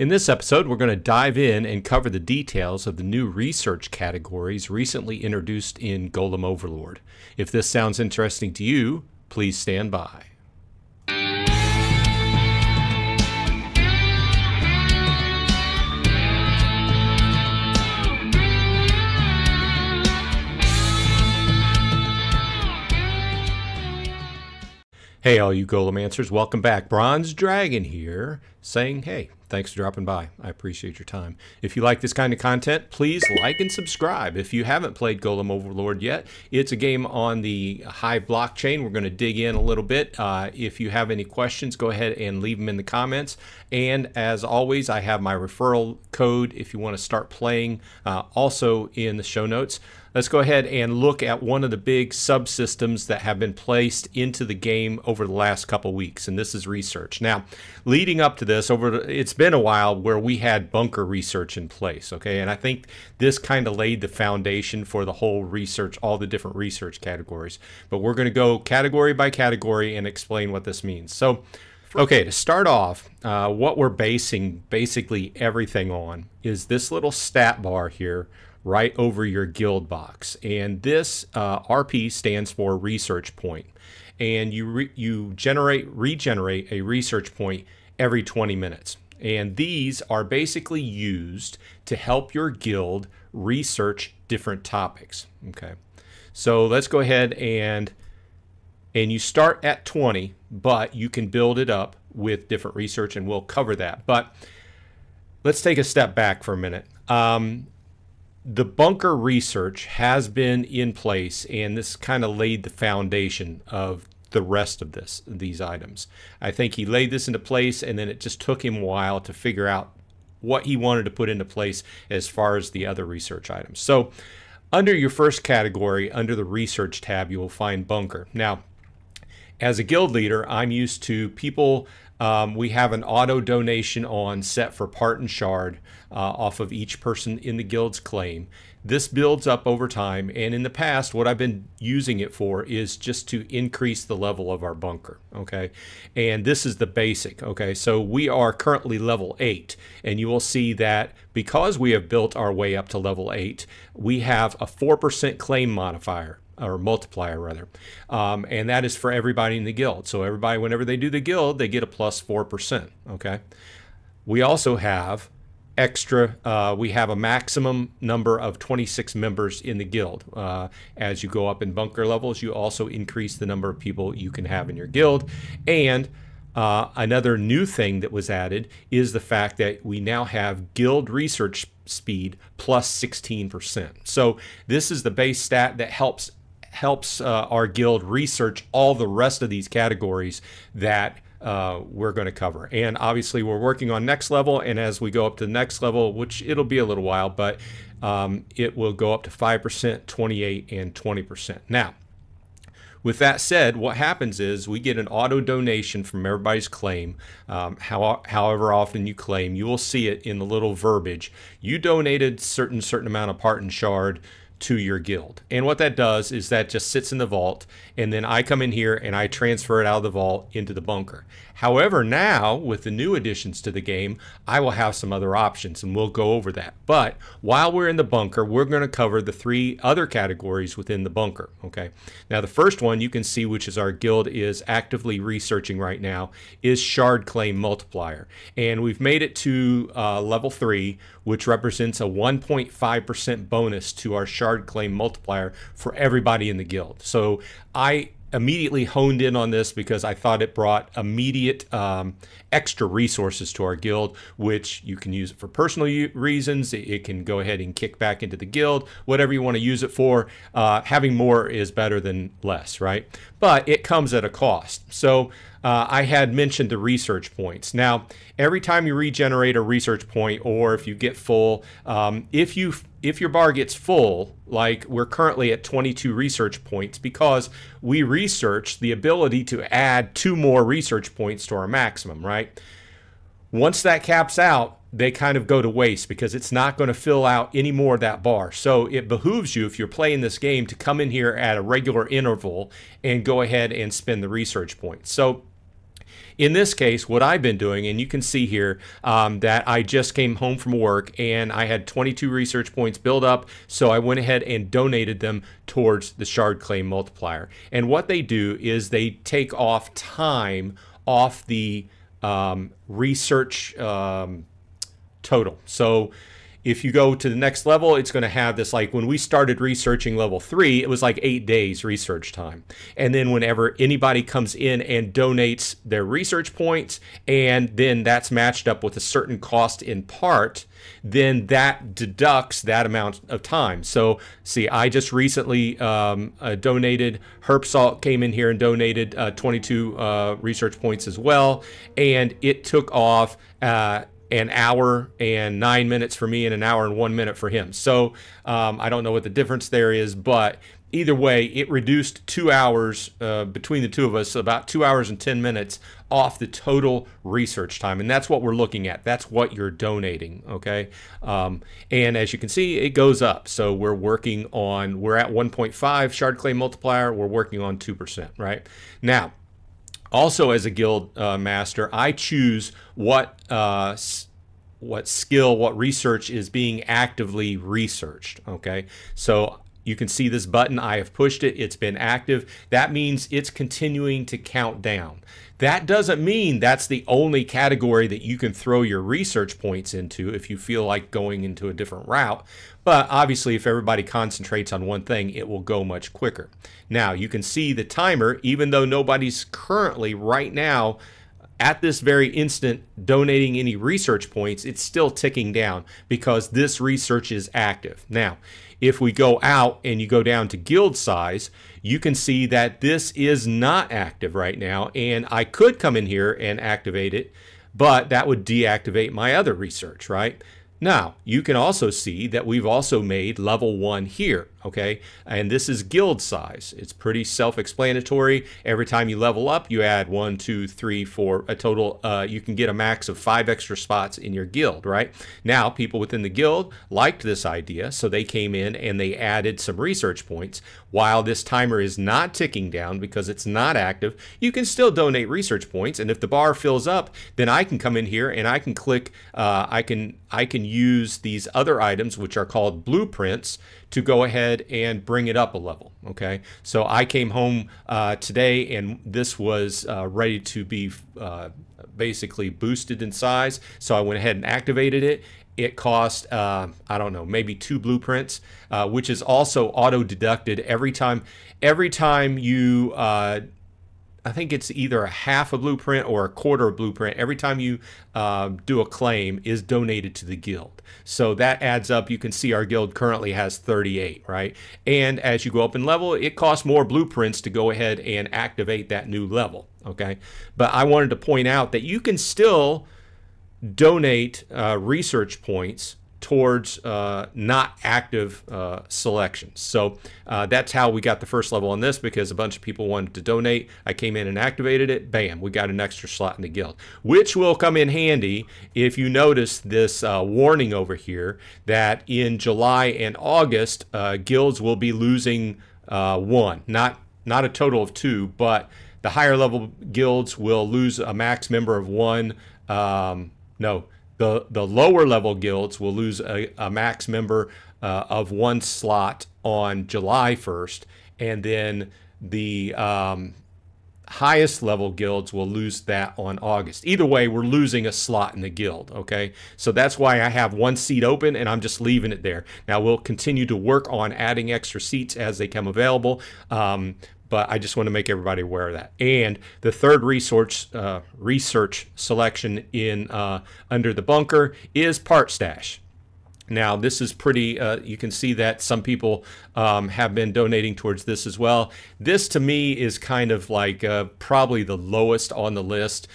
In this episode, we're going to dive in and cover the details of the new research categories recently introduced in Golem Overlord. If this sounds interesting to you, please stand by. Hey all you Golemancers, welcome back. Bronze Dragon here saying, hey, thanks for dropping by. I appreciate your time. If you like this kind of content, please like and subscribe. If you haven't played Golem Overlord yet, it's a game on the Hive Blockchain. We're going to dig in a little bit. If you have any questions, go ahead and leave them in the comments. And as always, I have my referral code if you want to start playing also in the show notes. Let's go ahead and look at one of the big subsystems that have been placed into the game over the last couple weeks, and this is research. Now, leading up to this, it's been a while where we had bunker research in place, okay? And I think this kind of laid the foundation for the whole research, all the different research categories. But we're going to go category by category and explain what this means. So, okay, to start off, what we're basing basically everything on is this little stat bar here right over your guild box. And this RP stands for research point. And you regenerate a research point every 20 minutes. And these are basically used to help your guild research different topics. Okay, so let's go ahead and you start at 20, but you can build it up with different research, and we'll cover that. But let's take a step back for a minute. The bunker research has been in place, and this kind of laid the foundation of the rest of these items. I think he laid this into place, and then it just took him a while to figure out what he wanted to put into place as far as the other research items. So under your first category, under the research tab, you will find bunker. Now, as a guild leader, I'm used to people, we have an auto donation on set for part and shard off of each person in the guild's claim. This builds up over time, and in the past, what I've been using it for is just to increase the level of our bunker, okay? And this is the basic, okay? So we are currently level 8, and you will see that because we have built our way up to level 8, we have a 4% claim modifier, or multiplier rather, and that is for everybody in the guild. So everybody, whenever they do the guild, they get a plus 4%, okay? We also have extra, we have a maximum number of 26 members in the guild. As you go up in bunker levels, you also increase the number of people you can have in your guild. And another new thing that was added is the fact that we now have guild research speed plus 16%. So this is the base stat that helps our guild research all the rest of these categories that we're going to cover. And obviously we're working on next level, and as we go up to the next level, which it'll be a little while, but it will go up to 5%, 28, and 20%. Now, with that said, what happens is we get an auto donation from everybody's claim. However often you claim, you will see it in the little verbiage. You donated certain amount of part and shard to your guild. And what that does is that just sits in the vault, and then I come in here and I transfer it out of the vault into the bunker. However, now with the new additions to the game, I will have some other options, and we'll go over that. But while we're in the bunker, we're going to cover the 3 other categories within the bunker. Okay. Now the first one you can see, which is our guild is actively researching right now, is shard claim multiplier, and we've made it to level 3, which represents a 1.5% bonus to our shard claim multiplier for everybody in the guild. So I immediately honed in on this because I thought it brought immediate extra resources to our guild, which you can use it for personal reasons. It can go ahead and kick back into the guild, whatever you want to use it for. Having more is better than less, right? But it comes at a cost. So I had mentioned the research points. Now, every time you regenerate a research point, or if you get full, if your bar gets full, like we're currently at 22 research points because we researched the ability to add 2 more research points to our maximum, right? Once that caps out, they kind of go to waste because it's not going to fill out any more of that bar. So it behooves you, if you're playing this game, to come in here at a regular interval and go ahead and spend the research points. So in this case, what I've been doing, and you can see here that I just came home from work and I had 22 research points build up, so I went ahead and donated them towards the shard claim multiplier. And what they do is they take off time off the research total. So if you go to the next level, it's going to have this, like when we started researching level 3, it was like 8 days research time. And then whenever anybody comes in and donates their research points, and then that's matched up with a certain cost in part, then that deducts that amount of time. So see, I just recently donated, Herpsalt came in here and donated 22 research points as well. And it took off an hour and 9 minutes for me and an hour and 1 minute for him. So I don't know what the difference there is, but either way, it reduced 2 hours between the two of us, about 2 hours and 10 minutes off the total research time. And that's what we're looking at. That's what you're donating, okay? And as you can see, it goes up. So we're working on, we're at 1.5 shard claim multiplier. We're working on 2%, right? Now, also, as a guild master, I choose what skill, what research is being actively researched, okay? So you can see this button, I have pushed it, it's been active. That means it's continuing to count down. That doesn't mean that's the only category that you can throw your research points into if you feel like going into a different route. But obviously, if everybody concentrates on one thing, it will go much quicker. Now, you can see the timer, even though nobody's currently right now at this very instant donating any research points, it's still ticking down because this research is active. Now, if we go out and you go down to guild size, you can see that this is not active right now, and I could come in here and activate it, but that would deactivate my other research, right? Now, you can also see that we've also made level 1 here, okay? And this is guild size. It's pretty self-explanatory. Every time you level up, you add 1, 2, 3, 4, a total, you can get a max of 5 extra spots in your guild, right? Now, people within the guild liked this idea, so they came in and they added some research points. While this timer is not ticking down because it's not active, you can still donate research points, and if the bar fills up, then I can come in here and I can click, I can use these other items, which are called blueprints, to go ahead and bring it up a level, okay? So I came home today and this was ready to be basically boosted in size, so I went ahead and activated it. It cost, I don't know, maybe 2 blueprints, which is also auto-deducted every time you, I think it's either a half a blueprint or a quarter of blueprint. Every time you do a claim is donated to the guild. So that adds up. You can see our guild currently has 38, right? And as you go up in level, it costs more blueprints to go ahead and activate that new level, okay? But I wanted to point out that you can still donate research points towards not active selections. So that's how we got the first level on this, because a bunch of people wanted to donate. I came in and activated it. Bam, we got an extra slot in the guild, which will come in handy if you notice this warning over here that in July and August, guilds will be losing 1, not a total of 2, but the higher level guilds will lose a max member of 1. No. The lower level guilds will lose a max member of 1 slot on July 1st, and then the highest level guilds will lose that on August. Either way, we're losing a slot in the guild, okay? So that's why I have 1 seat open and I'm just leaving it there. Now we'll continue to work on adding extra seats as they come available. But I just want to make everybody aware of that. And the third research selection in under the bunker is part stash. Now this is pretty, you can see that some people have been donating towards this as well. This to me is kind of like probably the lowest on the list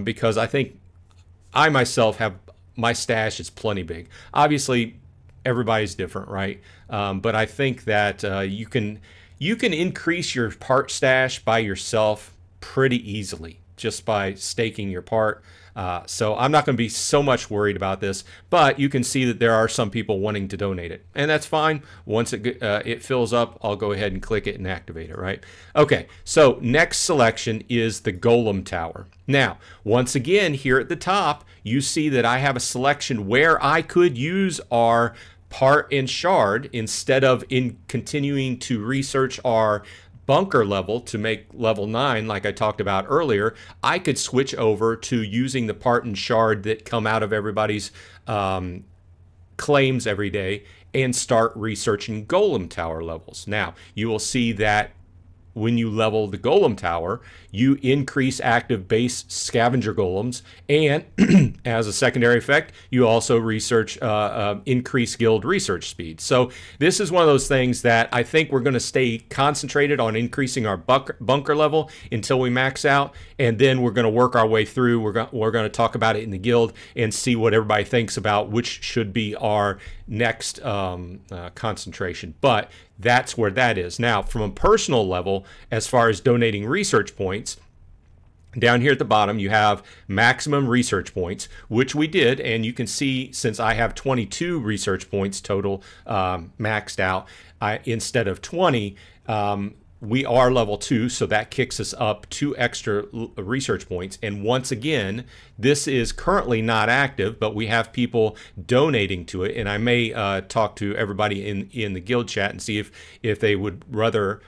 because I think I myself have, my stash is plenty big. Obviously everybody's different, right? But I think that you can increase your part stash by yourself pretty easily just by staking your part. So I'm not going to be so much worried about this, but you can see that there are some people wanting to donate it, and that's fine. Once it fills up, I'll go ahead and click it and activate it, right? Okay, so next selection is the Golem Tower. Now, once again, here at the top, you see that I have a selection where I could use our part and shard instead of continuing to research our bunker level to make level 9 like I talked about earlier. I could switch over to using the part and shard that come out of everybody's claims every day and start researching Golem Tower levels. Now, you will see that when you level the Golem Tower, you increase active base scavenger golems, and as a secondary effect, you also research increase guild research speed. So this is one of those things that I think we're going to stay concentrated on increasing our bunker level until we max out, and then we're going to work our way through. We're going to talk about it in the guild and see what everybody thinks about which should be our next concentration. But that's where that is. Now, from a personal level, as far as donating research points, down here at the bottom, you have maximum research points, which we did. And you can see, since I have 22 research points total maxed out, instead of 20, we are level 2, so that kicks us up 2 extra research points. And once again, this is currently not active, but we have people donating to it. And I may talk to everybody in the guild chat and see if they would rather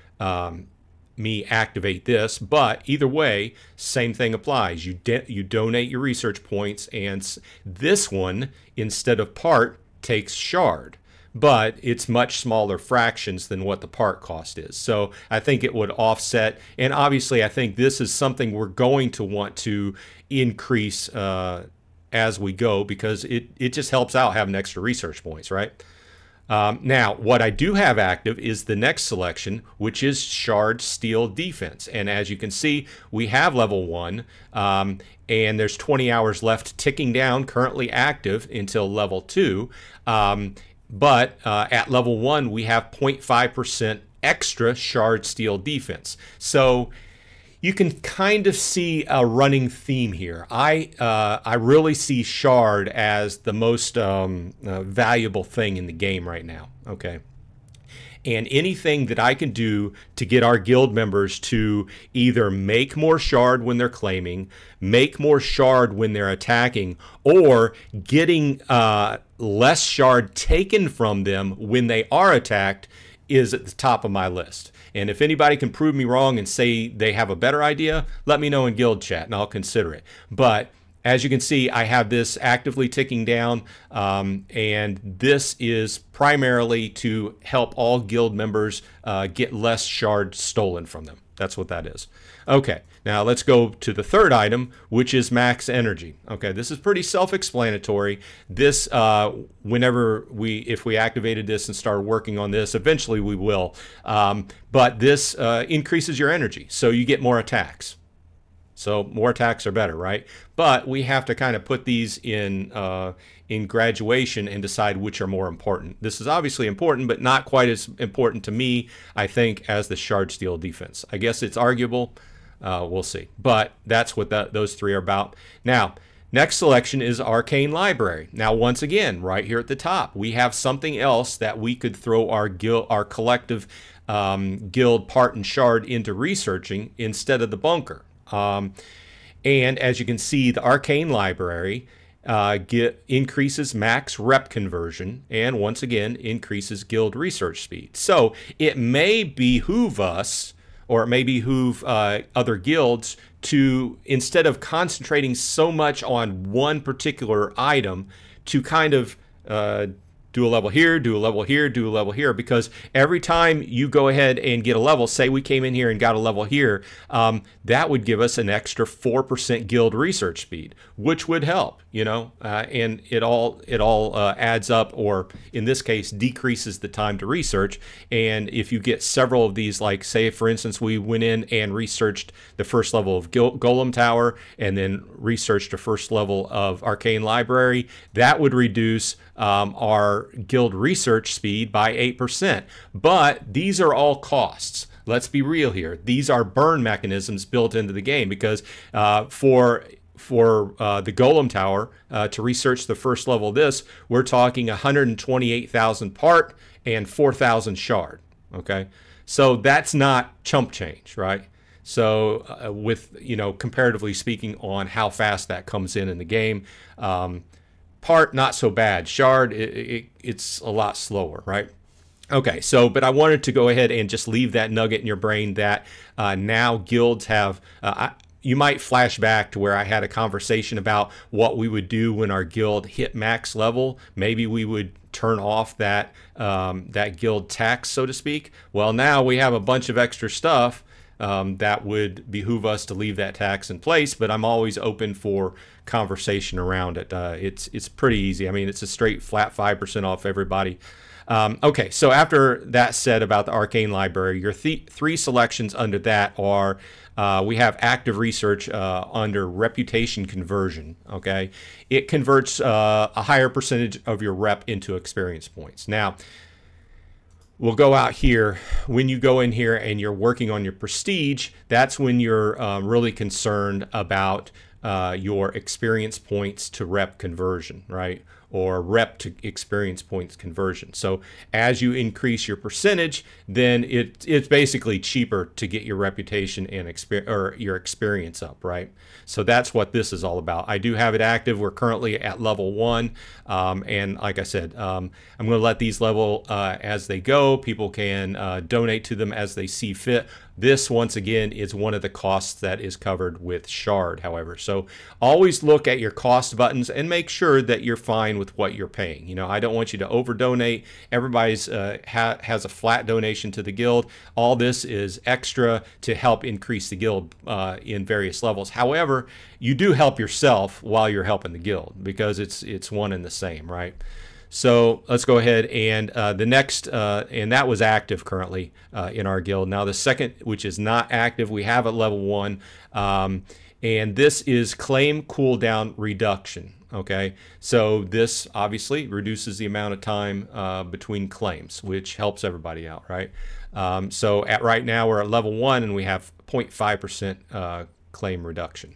me activate this. But either way, same thing applies. You donate your research points, and this one, instead of part, takes shard. But it's much smaller fractions than what the part cost is. So I think it would offset. And obviously, I think this is something we're going to want to increase as we go, because it just helps out having extra research points, right? Now, what I do have active is the next selection, which is Shard Steel Defense. And as you can see, we have level 1, and there's 20 hours left ticking down, currently active until level 2. But at level 1, we have 0.5% extra Shard Steel Defense. So you can kind of see a running theme here. I really see Shard as the most valuable thing in the game right now. Okay. And anything that I can do to get our guild members to either make more shard when they're claiming, make more shard when they're attacking, or getting less shard taken from them when they are attacked is at the top of my list. And if anybody can prove me wrong and say they have a better idea, let me know in guild chat and I'll consider it. But as you can see, I have this actively ticking down, and this is primarily to help all guild members get less shard stolen from them. That's what that is. Okay, now let's go to the third item, which is max energy. Okay, this is pretty self-explanatory. This, if we activated this and started working on this, eventually we will. But this increases your energy, so you get more attacks. So more attacks are better, right? But we have to kind of put these in graduation and decide which are more important. This is obviously important, but not quite as important to me, I think, as the Shard Steel Defense. I guess it's arguable. We'll see. But that's what those three are about. Now, next selection is Arcane Library. Now, once again, right here at the top, we have something else that we could throw our collective guild part and shard into researching instead of the bunker. And as you can see, the Arcane Library increases max rep conversion, and once again increases guild research speed. So it may behoove us, or it may behoove other guilds, to, instead of concentrating so much on one particular item, to kind of do a level here, do a level here, do a level here, because every time you go ahead and get a level, say we came in here and got a level here, that would give us an extra 4% guild research speed, which would help, you know, and it all adds up, or in this case, decreases the time to research. And if you get several of these, like say, for instance, we went in and researched the first level of Golem Tower and then researched the first level of Arcane Library, that would reduce our guild research speed by 8%. But these are all costs. Let's be real here. These are burn mechanisms built into the game, because for for the Golem Tower to research the first level of this, we're talking 128,000 part and 4,000 shard. Okay, so that's not chump change, right? So with, comparatively speaking on how fast that comes in the game, part not so bad. Shard, it's a lot slower, right? Okay, so, but I wanted to go ahead and just leave that nugget in your brain that now guilds have, you might flash back to where I had a conversation about what we would do when our guild hit max level. Maybe we would turn off that, that guild tax, so to speak. Well, now we have a bunch of extra stuff that would behoove us to leave that tax in place, but I'm always open for conversation around it. It's pretty easy. I mean, it's a straight flat 5% off everybody. Okay, so after that said about the Arcane Library, your three selections under that are, we have active research under reputation conversion, okay? It converts a higher percentage of your rep into experience points. Now, we'll go out here. When you go in here and you're working on your prestige, that's when you're really concerned about your experience points to rep conversion, right? Or rep to experience points conversion. So as you increase your percentage, then it's basically cheaper to get your reputation and your experience up, right? So that's what this is all about. I do have it active. We're currently at level 1. And like I said, I'm going to let these level as they go. People can donate to them as they see fit. This, once again, is one of the costs that is covered with Shard, however. So always look at your cost buttons and make sure that you're fine with what you're paying. I don't want you to over-donate. Everybody's has a flat donation to the guild. All this is extra to help increase the guild in various levels. However, you do help yourself while you're helping the guild because it's one and the same, right? So let's go ahead and the next, and that was active currently in our guild. Now the second, which is not active, we have at level 1, and this is claim cooldown reduction. Okay, so this obviously reduces the amount of time between claims, which helps everybody out, right? So right now we're at level 1 and we have 0.5% claim reduction.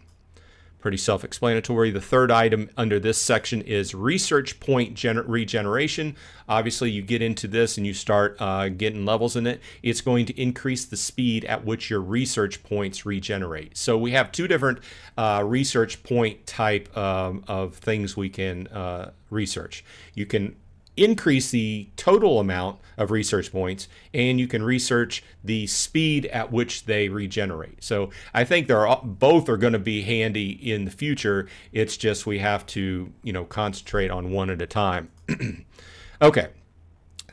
Pretty self-explanatory. The third item under this section is research point regeneration. Obviously, you get into this and you start getting levels in it. It's going to increase the speed at which your research points regenerate. So we have two different research point type of things we can research. You can increase the total amount of research points, and you can research the speed at which they regenerate. So I think both are going to be handy in the future. It's just we have to, concentrate on one at a time. Okay,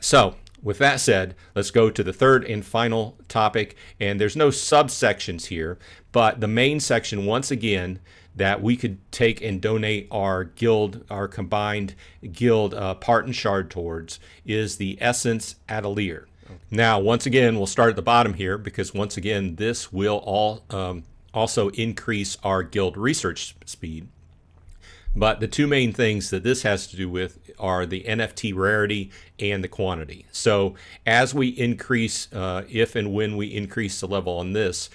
so with that said, let's go to the third and final topic, and there's no subsections here, but the main section, once again, that we could take and donate our combined guild part and shard towards is the Essence Atelier. Now, once again, we'll start at the bottom here because once again, this will also increase our guild research speed. But the two main things that this has to do with are the NFT rarity and the quantity. So as we increase, if and when we increase the level on this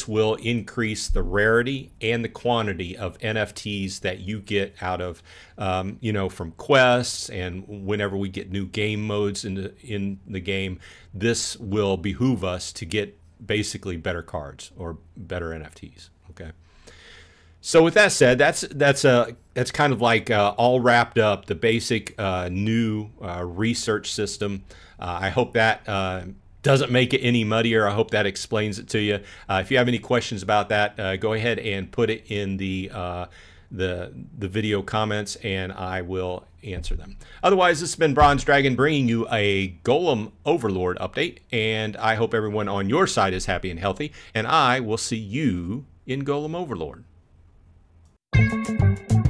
will increase the rarity and the quantity of NFTs that you get out of, from quests, and whenever we get new game modes in the game, this will behoove us to get basically better cards or better NFTs. Okay. So with that said, that's kind of like all wrapped up the basic new research system. I hope that doesn't make it any muddier. I hope that explains it to you. If you have any questions about that, go ahead and put it in the video comments, and I will answer them. Otherwise, this has been Bronze Dragon bringing you a Golem Overlord update, and I hope everyone on your side is happy and healthy, and I will see you in Golem Overlord. Thank you.